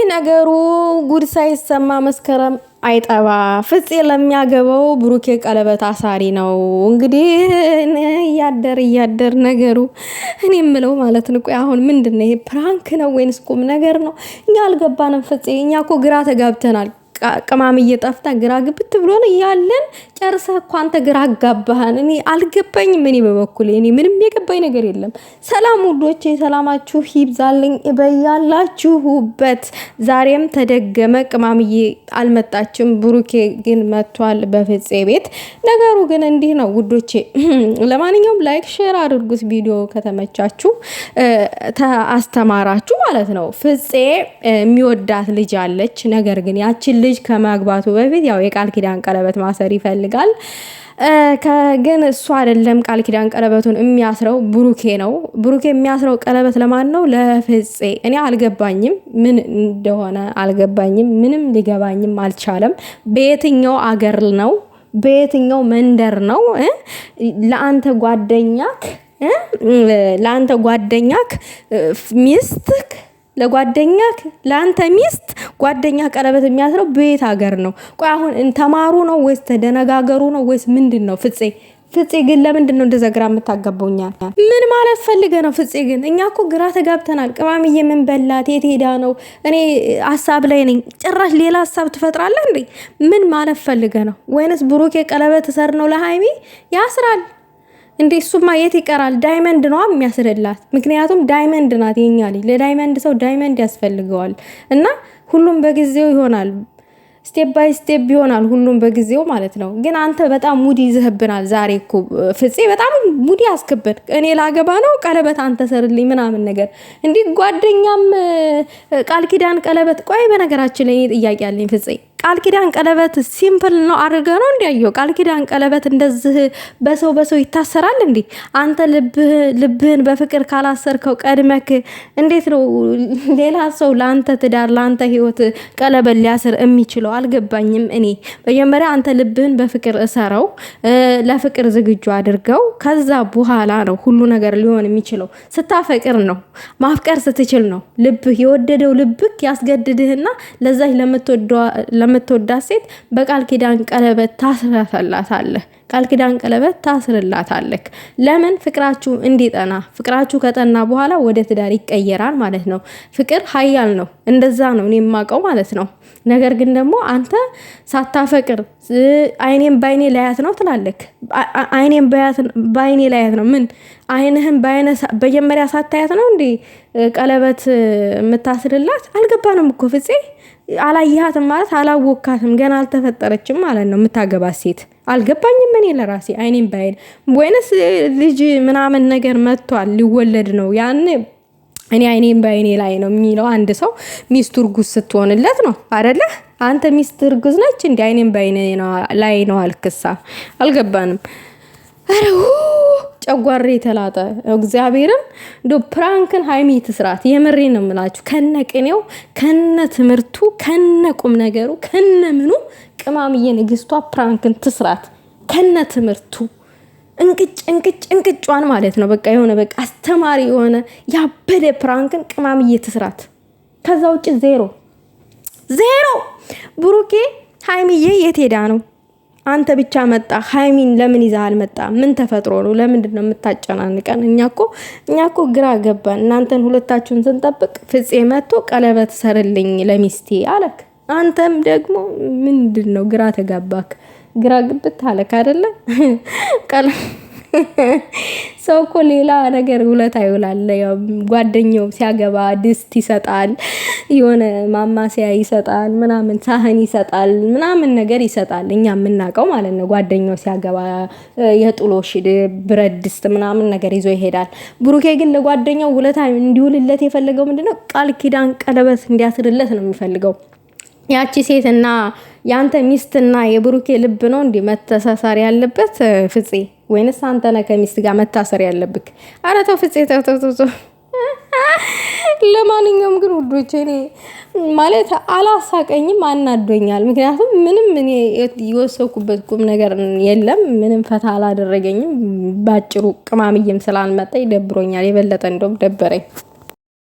ነገሩ ጉድ ሳይሰማ መስከረም አይጠባ ፍፄ ለሚያገባው ብሩኬ ቀለበት አሳሪ ነው። እንግዲህ እያደር ነገሩ እኔ የምለው ማለት ነው። ቆይ አሁን ምንድነው ይሄ? ፕራንክ ነው ወይንስ ቁም ነገር ነው? እኛ አልገባንም ፍፄ። እኛ እኮ ግራ ተጋብተናል። ቅማም እየጠፍታ ግራ ግብት ብሎን እያለን ጨርሰህ እኮ አንተ ግራ አጋባህን። እኔ አልገባኝም። እኔ በበኩሌ እኔ ምንም የገባኝ ነገር የለም። ሰላም ውዶቼ፣ ሰላማችሁ ይብዛልኝ በያላችሁበት። ዛሬም ተደገመ። ቅማምዬ አልመጣችም፣ ብሩኬ ግን መጥቷል በፍፄ ቤት። ነገሩ ግን እንዲህ ነው ውዶቼ። ለማንኛውም ላይክ ሼር አድርጉት ቪዲዮ ከተመቻችሁ፣ አስተማራችሁ ማለት ነው። ፍፄ የሚወዳት ልጅ አለች። ነገር ግን ያችን ልጅ ከማግባቱ በፊት ያው የቃል ኪዳን ቀለበት ማሰር ይፈልጋል። ግን እሱ አይደለም ቃል ኪዳን ቀለበቱን የሚያስረው ብሩኬ ነው። ብሩኬ የሚያስረው ቀለበት ለማን ነው? ለፍፄ። እኔ አልገባኝም፣ ምን እንደሆነ አልገባኝም። ምንም ሊገባኝም አልቻለም። በየትኛው አገር ነው? በየትኛው መንደር ነው? ለአንተ ጓደኛክ ሚስትክ ለጓደኛክ ለአንተ ሚስት ጓደኛ ቀለበት የሚያስረው በየት ሀገር ነው? ቆይ አሁን ተማሩ ነው ወይስ ተደነጋገሩ ነው ወይስ ምንድነው? ፍፄ ግን ለምንድን ነው እንደዛ ግራ የምታጋባውኛል? ምን ማለት ፈልገ ነው? ፍፄ ግን እኛ እኮ ግራ ተጋብተናል። ቅማምዬ ምን በላት? የት ሄዳ ነው? እኔ ሀሳብ ላይ ነኝ። ጭራሽ ሌላ ሀሳብ ትፈጥራለህ እንዴ? ምን ማለት ፈልገ ነው? ወይንስ ብሩኬ ቀለበት ሰር ነው ለሃይሚ ያስራል እንዴ? እሱማ የት ይቀራል? ዳይመንድ ነው የሚያስርላት። ምክንያቱም ዳይመንድ ናት የኛ ልጅ። ለዳይመንድ ሰው ዳይመንድ ያስፈልገዋል። እና ሁሉም በጊዜው ይሆናል፣ ስቴፕ ባይ ስቴፕ ይሆናል፣ ሁሉም በጊዜው ማለት ነው። ግን አንተ በጣም ሙድ ይዘህብናል ዛሬ እኮ ፍፄ፣ በጣም ሙድ ያስክብን። እኔ ላገባ ነው ቀለበት አንተ ሰርልኝ ምናምን ነገር እንዲህ ጓደኛም ቃል ኪዳን ቀለበት። ቆይ በነገራችን ላይ ጥያቄ አለኝ ፍፄ። ቃል ኪዳን ቀለበት ሲምፕል ነው አድርገ ነው እንዲያየው? ቃል ኪዳን ቀለበት እንደዚህ በሰው ይታሰራል እንዴ? አንተ ልብህን በፍቅር ካላሰርከው ቀድመክ እንዴት ነው ሌላ ሰው ለአንተ ትዳር ለአንተ ህይወት ቀለበት ሊያስር የሚችለው? አልገባኝም። እኔ መጀመሪያ አንተ ልብህን በፍቅር እሰረው፣ ለፍቅር ዝግጁ አድርገው። ከዛ በኋላ ነው ሁሉ ነገር ሊሆን የሚችለው። ስታፈቅር ነው፣ ማፍቀር ስትችል ነው ልብህ የወደደው ልብክ ያስገድድህና ለዛች ለምትወዳት ሴት በቃል ኪዳን ቀለበት ታስረላታለህ። ቃል ኪዳን ቀለበት ታስርላታለህ። ለምን? ፍቅራችሁ እንዲጠና። ፍቅራችሁ ከጠና በኋላ ወደ ትዳር ይቀየራል ማለት ነው። ፍቅር ኃያል ነው። እንደዛ ነው እኔ የማውቀው ማለት ነው። ነገር ግን ደግሞ አንተ ሳታፈቅር አይኔም ባይኔ ላያት ነው ትላለህ። አይኔም ባይኔ ላያት ነው። ምን አይንህን በመጀመሪያ ሳታያት ነው እንዴ ቀለበት የምታስርላት? አልገባንም እኮ ፍፄ። አላየሃትም ማለት አላወካትም፣ ገና አልተፈጠረችም ማለት ነው የምታገባት ሴት። አልገባኝም እኔ ለራሴ። አይኔም ባይን ወይንስ ልጅ ምናምን ነገር መጥቷል ሊወለድ ነው? ያን እኔ አይኔም ባይኔ ላይ ነው የሚለው አንድ ሰው ሚስቱ እርጉዝ ስትሆንለት ነው አይደለ? አንተ ሚስት እርጉዝ ነች እንዴ? አይኔም ባይኔ ላይ ነው አልክሳ። አልገባንም። አረው ጨጓሬ ተላጠ። እግዚአብሔርን ዶ ፕራንክን ሃይሚ ትስራት። የምሬ ነው የምላችሁ። ከነቅኔው ከነ ትምህርቱ ከነ ቁም ነገሩ ከነ ምኑ ቅማምዬ ንግስቷ ፕራንክን ትስራት ከነ ትምህርቱ። እንቅጯን ማለት ነው። በቃ የሆነ በቃ አስተማሪ የሆነ ያበደ ፕራንክን ቅማምዬ ትስራት። ከዛ ውጭ ዜሮ። ብሩኬ ሃይሚዬ የት ሄዳ ነው? አንተ ብቻ መጣ። ሃይሚን ለምን ይዛል መጣ? ምን ተፈጥሮ ነው? ለምንድን ነው የምታጨናንቀን? እኛ እኮ ግራ ገባን። እናንተን ሁለታችሁን ስንጠብቅ ፍፄ መጥቶ ቀለበት ሰርልኝ ለሚስቴ አለክ። አንተም ደግሞ ምንድን ነው ግራ ተጋባክ። ግራ ግብት አለክ አይደለ? ሰው እኮ ሌላ ነገር ውለታ ይውላል። ያው ጓደኛው ሲያገባ ድስት ይሰጣል፣ የሆነ ማማሲያ ይሰጣል፣ ምናምን ሳህን ይሰጣል፣ ምናምን ነገር ይሰጣል። እኛ የምናውቀው ማለት ነው። ጓደኛው ሲያገባ የጥሎሽ ብረት ድስት ምናምን ነገር ይዞ ይሄዳል። ብሩኬ ግን ለጓደኛው ውለታ እንዲውልለት የፈለገው ምንድነው? ቃል ኪዳን ቀለበት እንዲያስርለት ነው የሚፈልገው። ያቺ ሴትና ያንተ ሚስትና የብሩኬ ልብ ነው እንዴ መተሳሰር ያለበት ፍፄ? ወይንስ አንተ ነህ ከሚስት ጋር መታሰር ያለብክ? ኧረ ተው ፍፄ ተው። ለማንኛውም ግን ውዶቼ እኔ ማለት አላሳቀኝም፣ አናዶኛል። ምክንያቱም ምንም እኔ የወሰንኩበት ቁም ነገር የለም። ምንም ፈታ አላደረገኝም። ባጭሩ ቅማምዬም ስላልመጣ ይደብሮኛል። የበለጠ እንደውም ደበረኝ።